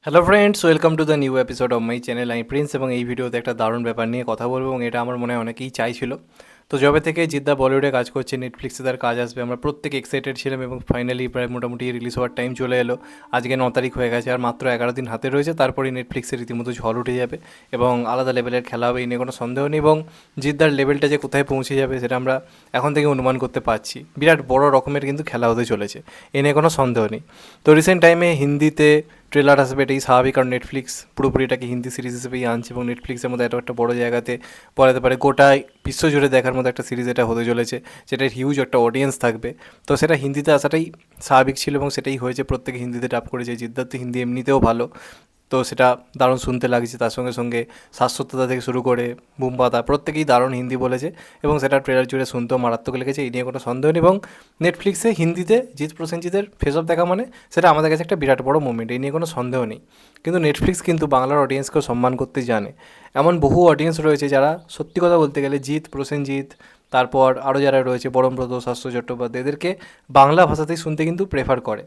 Hello friends, welcome to the new episode of my channel. আমি Prince এবং এই ভিডিওতে একটা দারুণ ব্যাপার নিয়ে কথা বলবো এবং এটা আমার মনে হয় অনেকেই চাইছিল। তো যবে থেকে জিদ্দা বলিউডে কাজ করছে, নেটফ্লিক্সে তার কাজ আসবে, আমরা প্রত্যেকে এক্সাইটেড ছিলাম এবং ফাইনালি প্রায় মোটামুটি রিলিজ হওয়ার টাইম চলে এলো। আজকে 9 তারিখ হয়ে গেছে, আর মাত্র 11 দিন হাতে রয়েছে, তারপরেই নেটফ্লিক্সের রীতিমতো ঝড় উঠে যাবে এবং আলাদা লেভেলের খেলা হবে, এই নিয়ে কোনো সন্দেহ নেই। এবং জিদ্দার লেভেলটা যে কোথায় পৌঁছে যাবে সেটা আমরা এখন থেকে অনুমান করতে পারছি। বিরাট বড় রকমের কিন্তু খেলা হতে চলেছে, এ নিয়ে কোনো সন্দেহ নেই। তো রিসেন্ট টাইমে হিন্দিতে ট্রেলার আসবে, এটাই স্বাভাবিক, কারণ নেটফ্লিক্স পুরোপুরি এটাকে হিন্দি সিরিজ হিসেবেই আনছে এবং নেটফ্লিক্সের মধ্যে এত একটা বড় জায়গাতে পড়াতে পারে, গোটা বিশ্বজুড়ে দেখার মতো একটা সিরিজ এটা হতে চলেছে, যেটার হিউজ একটা অডিয়েন্স থাকবে। তো সেটা হিন্দিতে আসাটাই স্বাভাবিক ছিল এবং সেটাই হয়েছে, প্রত্যেকে হিন্দিতে ডাব করেছে। জিদ্দার তো হিন্দি এমনিতেও ভালো, তো সেটা দারুণ শুনতে লাগছে। তার সঙ্গে সঙ্গে শাশ্বততা থেকে শুরু করে বুমবাতা প্রত্যেকেই দারুণ হিন্দি বলেছে এবং সেটা ট্রেলার জুড়ে শুনতেও মারাত্মক লেগেছে, এই নিয়ে কোনো সন্দেহ নেই। এবং নেটফ্লিক্সে হিন্দিতে জিৎ প্রসেনজিতের ফেস অফ দেখা মানে সেটা আমাদের কাছে একটা বিরাট বড় মুভমেন্ট, এই নিয়ে কোনো সন্দেহ নেই। কিন্তু নেটফ্লিক্স কিন্তু বাংলার অডিয়েন্সকেও সম্মান করতে জানে। এমন বহু অডিয়েন্স রয়েছে যারা সত্যি কথা বলতে গেলে জিৎ, প্রসেনজিৎ, তারপর আরও যারা রয়েছে বরমব্রত, শাশ্বত চট্টোপাধ্যায়, এদেরকে বাংলা ভাষাতেই শুনতে কিন্তু প্রেফার করে।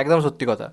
একদম সত্যি কথা।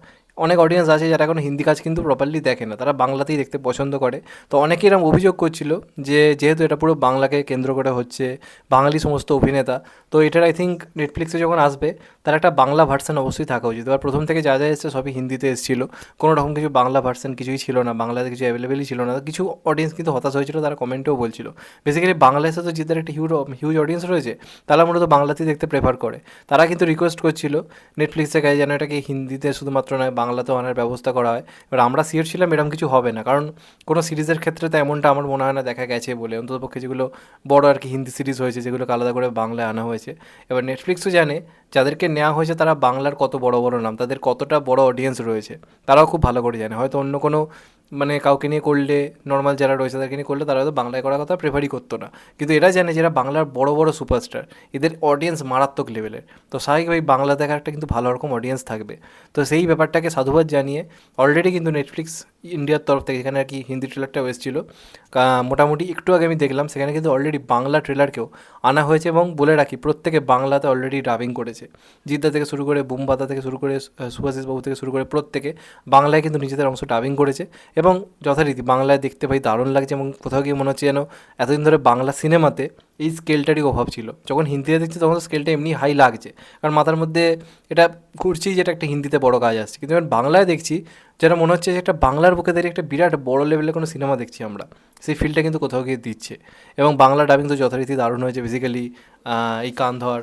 অনেক অডিয়েন্স আছে যারা এখন হিন্দি কাজ কিন্তু প্রপারলি দেখে না, তারা বাংলাতেই দেখতে পছন্দ করে। তো অনেকে এরকম অভিযোগ করছিল যে যেহেতু এটা পুরো বাংলাকে কেন্দ্র করে হচ্ছে, বাঙালি সমস্ত অভিনেতা, তো এটার আই থিঙ্ক নেটফ্লিক্সে যখন আসবে তার একটা বাংলা ভার্সান অবশ্যই থাকা উচিত। এবার প্রথম থেকে যা যা এসছে সবই হিন্দিতে এসেছিলো, কোনো রকম কিছু বাংলা ভার্সান কিছুই ছিল না, বাংলাতে কিছু অ্যাভেলেবেলই ছিল না। কিছু অডিয়েন্স কিন্তু হতাশ হয়েছিল, তারা কমেন্টেও বলছিল বেসিক্যালি বাংলা এসে তো জিতার একটা হিউজ অডিয়েন্স রয়েছে, তারা মূলত বাংলাতেই দেখতে প্রেফার করে। তারা কিন্তু রিকোয়েস্ট করছিল নেটফ্লিক্সের কাছে যেন এটাকে হিন্দিতে শুধুমাত্র নয় বাংলাতেও আনার ব্যবস্থা করা হয়। এবার আমরা শিওর ছিলাম এরকম কিছু হবে না, কারণ কোনো সিরিজের ক্ষেত্রে তো এমনটা আমার মনে হয় না দেখা গেছে বলে, অন্ততপক্ষে যেগুলো বড় আর কি হিন্দি সিরিজ হয়েছে, যেগুলোকে আলাদা করে বাংলায় আনা হয়েছে। এবার নেটফ্লিক্সও জানে যাদেরকে নেওয়া হয়েছে তারা বাংলার কত বড় বড় নাম, তাদের কতটা বড় অডিয়েন্স রয়েছে, তারাও খুব ভালো করে জানে। হয়তো অন্য কোনো মানে কাউকে নিয়ে করলে, নর্মাল যারা রয়েছে তাদেরকে নিয়ে করলে তারা হয়তো বাংলায় করার কথা প্রেফারই করতো না, কিন্তু এরা জানে যারা বাংলার বড় বড় সুপারস্টার, এদের অডিয়েন্স মারাত্মক লেভেলের। তো স্বাভাবিকভাবেই বাংলা দেখার একটা কিন্তু ভালো রকম অডিয়েন্স থাকবে। তো সেই ব্যাপারটাকে সাধুবাদ জানিয়ে অলরেডি কিন্তু নেটফ্লিক্স ইন্ডিয়ার তরফ থেকে, যেখানে আর কি হিন্দি ট্রেলারটাও এসেছিলো মোটামুটি একটু আগে আমি দেখলাম, সেখানে কিন্তু অলরেডি বাংলা ট্রেলারকেও আনা হয়েছে এবং বলে রাখি প্রত্যেকে বাংলাতে অলরেডি ডাবিং করেছে। জিদ্দা থেকে শুরু করে বুমবাতা থেকে শুরু করে সুভাষিস বাবু থেকে শুরু করে প্রত্যেকে বাংলায় কিন্তু নিজেদের অংশ ডাবিং করেছে এবং যথারীতি বাংলায় দেখতে ভাই দারুণ লাগছে। এবং কোথাও গিয়ে মনে হচ্ছে যেন এতদিন ধরে বাংলা সিনেমাতে এই স্কেলটারই অভাব ছিল, যখন হিন্দিতে দেখছি তখন তো স্কেলটা এমনি হাই লাগছে, কারণ মাথার মধ্যে এটা ঘুরছি যে এটা একটা হিন্দিতে বড় কাজ আসছে, কিন্তু এবার বাংলায় দেখছি যেন মনে হচ্ছে যে একটা বাংলার বুকে দাঁড়িয়ে একটা বিরাট বড় লেভেলে কোনো সিনেমা দেখছি আমরা, সেই ফিলটা কিন্তু কোথাও গিয়ে দিচ্ছে। এবং বাংলা ডাবিং তো যথারীতি দারুণ হয়েছে। বেসিক্যালি এই কান ধর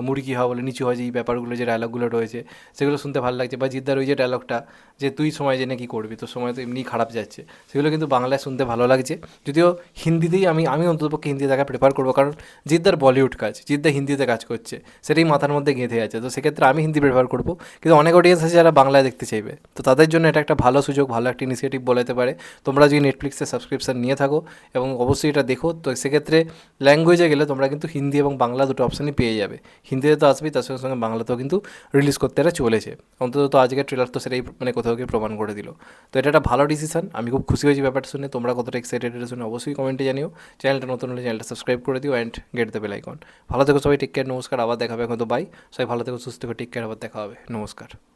মুড়ি কী হওয়া বলে নিচু হয়, যে এই ব্যাপারগুলো যে ডায়লগগুলো রয়েছে সেগুলো শুনতে ভালো লাগছে। বা জিদ্দার ওই যে ডায়লগটা যে তুই সময় জেনে কী করবি, তোর সময় তো এমনিই খারাপ যাচ্ছে, সেগুলো কিন্তু বাংলায় শুনতে ভালো লাগছে। যদিও হিন্দিতেই আমি অন্ততপক্ষে হিন্দি দেখা প্রেফার করবো, কারণ জিদ্দার বলিউড কাজ, জিদ্দা হিন্দিতে কাজ করছে, সেটাই মাথার মধ্যে গেঁথে আছে। তো সেক্ষেত্রে আমি হিন্দি প্রেফার করবো, কিন্তু অনেক অডিয়েন্স আছে যারা বাংলায় দেখতে চাইবে, তো তাদের জন্য এটা একটা ভালো সুযোগ, ভালো একটা ইনিশিয়েটিভ বলাতে পারে। তোমরা যদি নেটফ্লিক্সের সাবস্ক্রিপশান নিয়ে থাকো এবং অবশ্যই এটা দেখো, তো সেক্ষেত্রে ল্যাঙ্গুয়েজে গেলে তোমরা কিন্তু হিন্দি এবং বাংলা দুটো অপশানই পেয়ে যাবে। হিন্দিতে তো আসবেই, তার সঙ্গে সঙ্গে বাংলাতেও কিন্তু রিলিজ করতে এরা চলেছে। অন্তত তো আজকের ট্রেলার তো সেটাই মানে কোথাও গিয়ে প্রমাণ করে দিল। তো এটা একটা ভালো ডিসিশন, আমি খুব খুশি হয়েছি ব্যাপারটা শুনে। তোমরা কতটা এক্সাইটেড এটা শুনে অবশ্যই কমেন্টে জানিও। চ্যানেলটা নতুন হলে চ্যানেলটা সাবস্ক্রাইব করে দিও and get the bell icon. ভালো থেকো সবাই, টেক কেয়ার, নমস্কার, আবার দেখা হবে হয়তো, বাই। সবাই ভালো থেকো, সুস্থ থেকো, টেক কেয়ার, আবার দেখা হবে, নমস্কার।